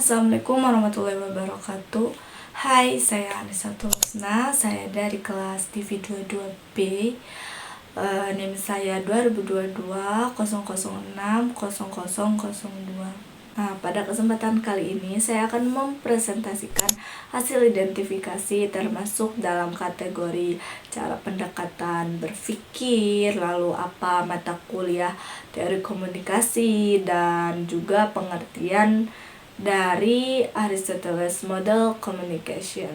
Assalamualaikum warahmatullahi wabarakatuh. Hai, saya Anissa Tulusna. Saya dari kelas TV 22B. NIM saya 2022-006-0002. Nah, pada kesempatan kali ini saya akan mempresentasikan hasil identifikasi termasuk dalam kategori cara pendekatan berpikir, lalu apa mata kuliah teori komunikasi, dan juga pengertian dari Aristoteles Model Communication.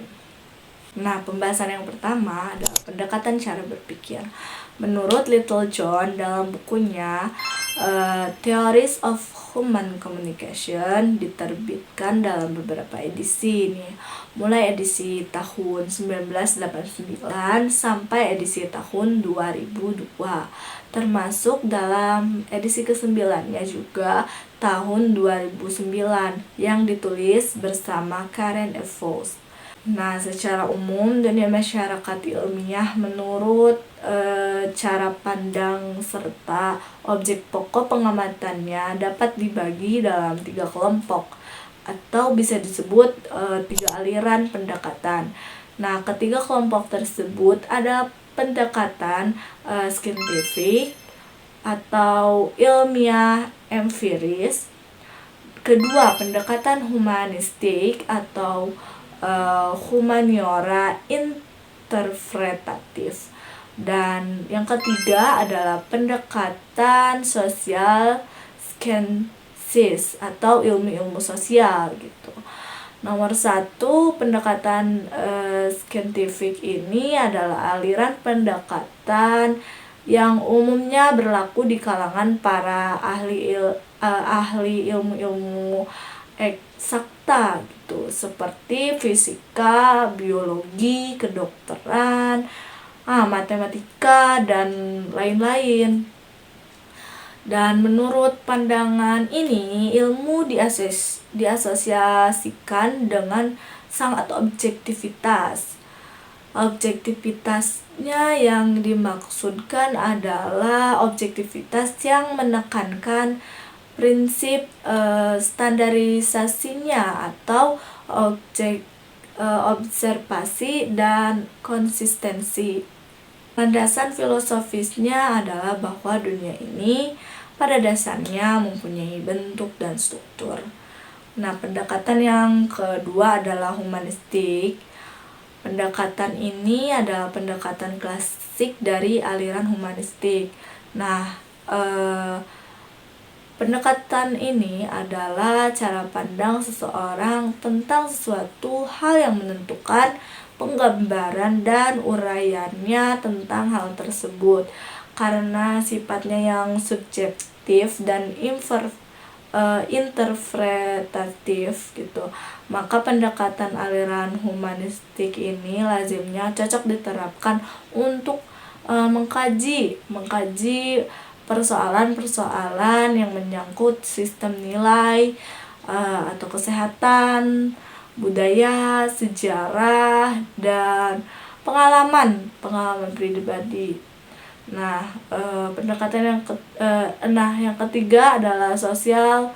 Nah, pembahasan yang pertama adalah pendekatan cara berpikir. Menurut Littlejohn dalam bukunya Theories of Human Communication, diterbitkan dalam beberapa edisi nih, mulai edisi tahun 1989 sampai edisi tahun 2002, termasuk dalam edisi ke-9-nya juga tahun 2009 yang ditulis bersama Karen F. Foss. Nah, secara umum dunia masyarakat ilmiah menurut cara pandang serta objek pokok pengamatannya dapat dibagi dalam 3 kelompok atau bisa disebut 3 aliran pendekatan. Nah, ketiga kelompok tersebut ada pendekatan scientific atau ilmiah empiris, kedua pendekatan humanistik atau humaniora interpretatif, dan yang ketiga adalah pendekatan sosial sciences atau ilmu-ilmu sosial gitu. Nomor 1, pendekatan scientific ini adalah aliran pendekatan yang umumnya berlaku di kalangan para ahli ilmu-ilmu eksakta gitu, seperti fisika, biologi, kedokteran, matematika, dan lain-lain. Dan menurut pandangan ini, ilmu diasosiasikan dengan sangat objektivitas. Objektivitasnya yang dimaksudkan adalah objektivitas yang menekankan prinsip standarisasinya atau observasi dan konsistensi. Landasan filosofisnya adalah bahwa dunia ini pada dasarnya mempunyai bentuk dan struktur. Nah, pendekatan yang kedua adalah humanistik. Pendekatan ini adalah pendekatan klasik dari aliran humanistik. Nah, pendekatan ini adalah cara pandang seseorang tentang sesuatu hal yang menentukan penggambaran dan uraiannya tentang hal tersebut. Karena sifatnya yang subjektif dan interpretatif gitu, maka pendekatan aliran humanistik ini lazimnya cocok diterapkan untuk mengkaji persoalan-persoalan yang menyangkut sistem nilai atau kesehatan, budaya, sejarah, dan pengalaman pribadi. Nah, pendekatan yang ketiga adalah social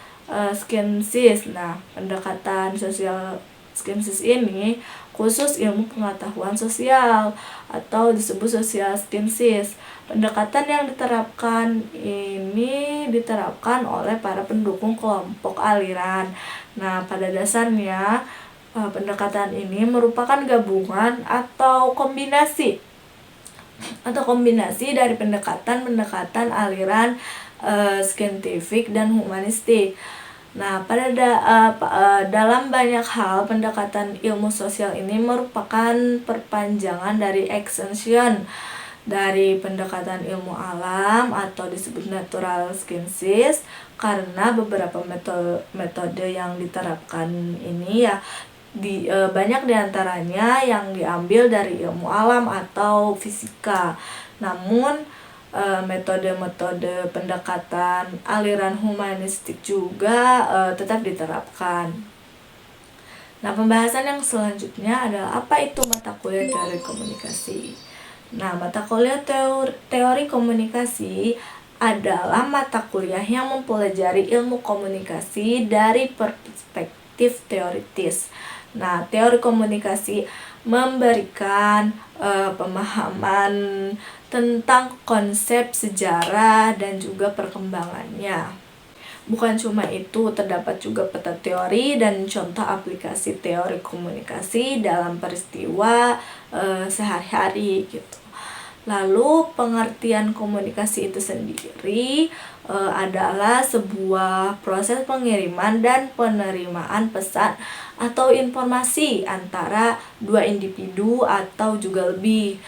sciences. Nah, pendekatan social sciences ini khusus ilmu pengetahuan sosial atau disebut social sciences. Pendekatan yang diterapkan ini diterapkan oleh para pendukung kelompok aliran. Nah, pada dasarnya pendekatan ini merupakan gabungan atau kombinasi dari pendekatan aliran scientific dan humanistik. Nah, dalam banyak hal pendekatan ilmu sosial ini merupakan perpanjangan dari extension dari pendekatan ilmu alam atau disebut natural sciences, karena beberapa metode yang diterapkan ini banyak diantaranya yang diambil dari ilmu alam atau fisika. Namun metode-metode pendekatan aliran humanistik juga tetap diterapkan. Nah, pembahasan yang selanjutnya adalah apa itu mata kuliah teori komunikasi. Nah, mata kuliah teori komunikasi adalah mata kuliah yang mempelajari ilmu komunikasi dari perspektif aktif teoritis. Nah, teori komunikasi memberikan pemahaman tentang konsep sejarah dan juga perkembangannya. Bukan cuma itu, terdapat juga peta teori dan contoh aplikasi teori komunikasi dalam peristiwa sehari-hari gitu. Lalu pengertian komunikasi itu sendiri adalah sebuah proses pengiriman dan penerimaan pesan atau informasi antara dua individu atau juga lebih.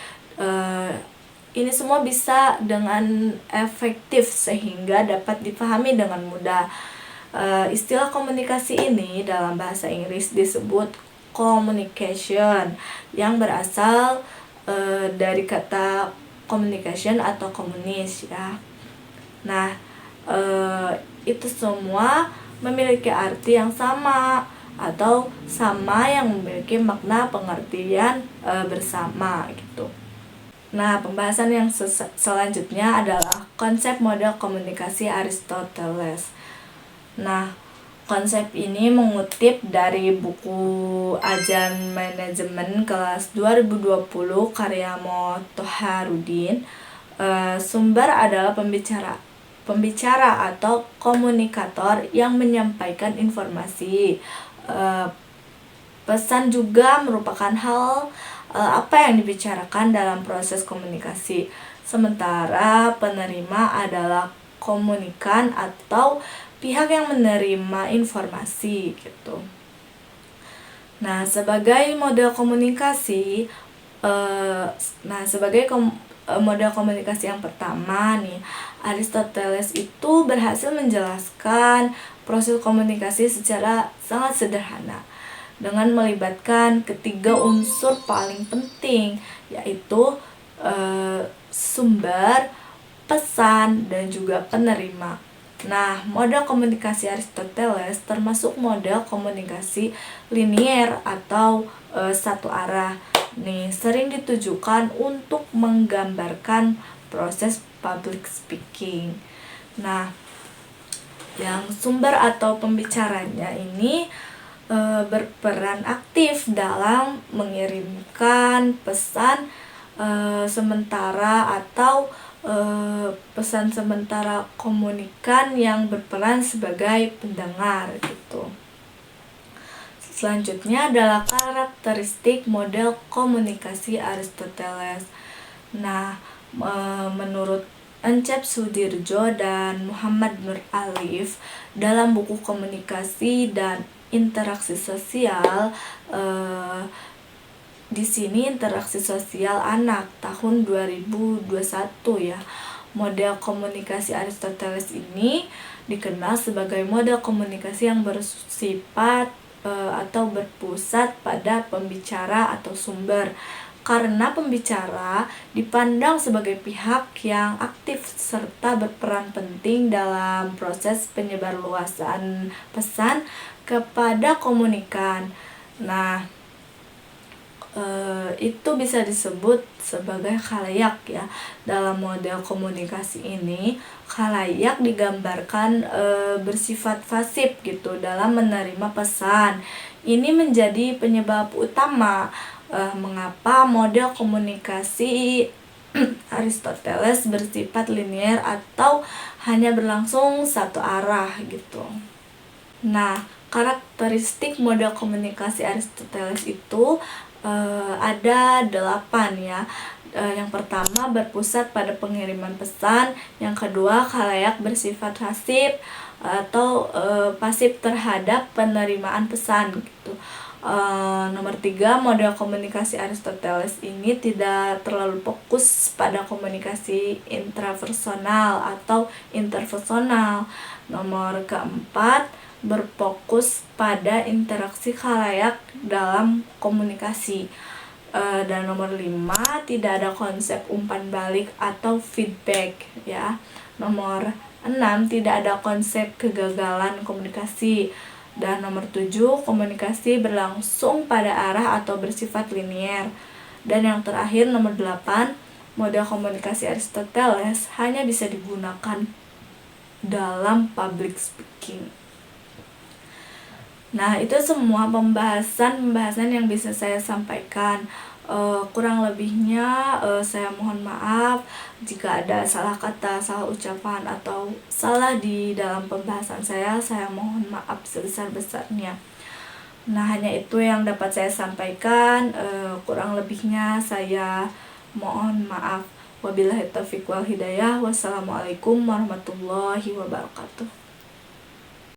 Ini semua bisa dengan efektif sehingga dapat dipahami dengan mudah. Istilah komunikasi ini dalam bahasa Inggris disebut communication, yang berasal dari kata communication atau komunis ya. Nah, itu semua memiliki arti yang sama atau sama yang memiliki makna pengertian bersama gitu. Nah, pembahasan yang selanjutnya adalah konsep model komunikasi Aristoteles. Nah, konsep ini mengutip dari buku Ajaran Manajemen kelas 2020 karya Mo Toharudin. Sumber adalah pembicara atau komunikator yang menyampaikan informasi. Pesan juga merupakan hal apa yang dibicarakan dalam proses komunikasi. Sementara penerima adalah komunikan atau pihak yang menerima informasi gitu. Nah, sebagai model komunikasi model komunikasi yang pertama nih, Aristoteles itu berhasil menjelaskan proses komunikasi secara sangat sederhana dengan melibatkan ketiga unsur paling penting, yaitu sumber, pesan, dan juga penerima. Nah, model komunikasi Aristoteles termasuk model komunikasi linier atau satu arah. Nih, sering ditujukan untuk menggambarkan proses public speaking. Nah, yang sumber atau pembicaranya ini berperan aktif dalam mengirimkan pesan sementara atau pesan sementara komunikan yang berperan sebagai pendengar gitu. Selanjutnya adalah karakteristik model komunikasi Aristoteles. Nah, menurut Encep Sudirjo dan Muhammad Nur Alif dalam buku Komunikasi dan Interaksi Sosial, di sini interaksi sosial anak tahun 2021 ya. Model komunikasi Aristoteles ini dikenal sebagai model komunikasi yang bersifat atau berpusat pada pembicara atau sumber, karena pembicara dipandang sebagai pihak yang aktif serta berperan penting dalam proses penyebarluasan pesan kepada komunikan. Nah, itu bisa disebut sebagai khalayak ya. Dalam model komunikasi ini, khalayak digambarkan bersifat pasif gitu dalam menerima pesan. Ini menjadi penyebab utama mengapa model komunikasi Aristoteles bersifat linier atau hanya berlangsung satu arah gitu. Nah, karakteristik model komunikasi Aristoteles itu ada 8 ya. Yang pertama berpusat pada pengiriman pesan, yang kedua khalayak bersifat pasif atau pasif terhadap penerimaan pesan gitu. Nomor 3, model komunikasi Aristoteles ini tidak terlalu fokus pada komunikasi intrapersonal atau interpersonal. Nomor keempat, berfokus pada interaksi khalayak dalam komunikasi. Dan nomor 5, tidak ada konsep umpan balik atau feedback ya. Nomor 6, tidak ada konsep kegagalan komunikasi. Dan nomor 7, komunikasi berlangsung pada arah atau bersifat linier. Dan yang terakhir nomor 8, model komunikasi Aristoteles hanya bisa digunakan dalam public speaking. Nah, itu semua pembahasan yang bisa saya sampaikan. Kurang lebihnya saya mohon maaf jika ada salah kata, salah ucapan, atau salah di dalam pembahasan saya mohon maaf sebesar-besarnya. Nah, hanya itu yang dapat saya sampaikan. Kurang lebihnya saya mohon maaf. Wabillahi taufiq wal hidayah. Wassalamualaikum warahmatullahi wabarakatuh.